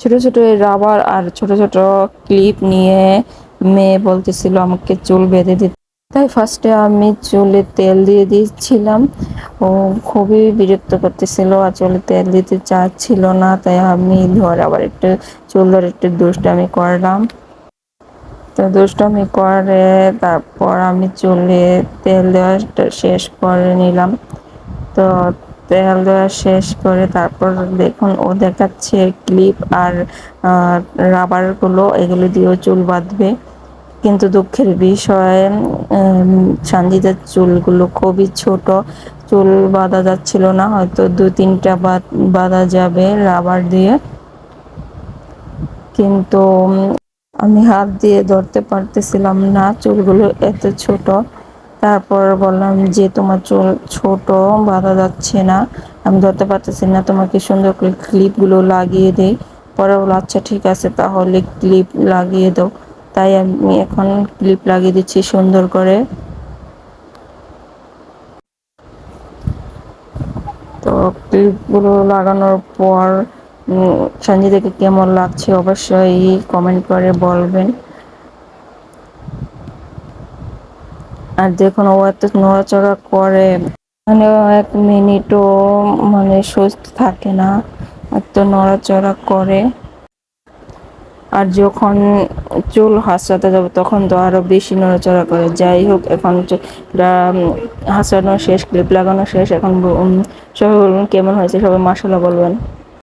ছোট ছোট রাবার আর ছোট ছোট ক্লিপ নিয়ে মেয়ে বলতেছিল আমাকে চুল বেঁধে দিতে। তাই ফার্স্টে আমি চুলে তেল দিয়ে দিচ্ছিলাম। ও খুবই বিরক্ত করতেছিল আর চুলে তেল দিতে চাচ্ছিল না, তাই আমি ধরে আবার একটু চুল ধরে একটু দুষ্টামি করলাম। তো দুষ্টামি করে তারপর আমি চুলে তেল দেওয়া শেষ করে নিলাম। তো তেল দেওয়া শেষ করে তারপর দেখুন ও দেখাচ্ছে ক্লিপ আর রাবারগুলো, এগুলো দিয়েও চুল বাঁধবে। কিন্তু দুঃখের বিষয় সানজিদার চুলগুলো খুবই ছোট, চুল বাঁধা যাচ্ছিল না, হয়তো 2-3টা বাঁধা যাবে রাবার দিয়ে, কিন্তু আমি হাত দিয়ে ধরতে পারতেছিলাম না, চুলগুলো এত ছোট। তারপর বললাম যে তোমার চুল ছোট, বাঁধা যাচ্ছে না, আমি ধরতে পারতেছি না, তোমাকে সুন্দর করে ক্লিপগুলো লাগিয়ে দেই। পরে বললো আচ্ছা ঠিক আছে তাহলে ক্লিপ লাগিয়ে দাও। তাই আমি এখন ক্লিপ লাগিয়ে দিচ্ছি সুন্দর করে। তো ক্লিপগুলো লাগানোর পর সঞ্জিতাকে কেমন লাগছে অবশ্যই কমেন্ট করে বলবেন। আর দেখুন ও এত নড়াচড়া করে, মানে 1 মিনিটও মানে সুস্থ থাকে না, এত নড়াচড়া করে। আর যখন চুল হাসড়াতে যাবে তখন তো আরো বেশি নড়াচড়া করে। যাই হোক, এখন হাসানো শেষ, ক্লিপ লাগানো শেষ, এখন সবাই বলবেন কেমন হয়েছে, সবাই মাশাআল্লাহ বলবেন।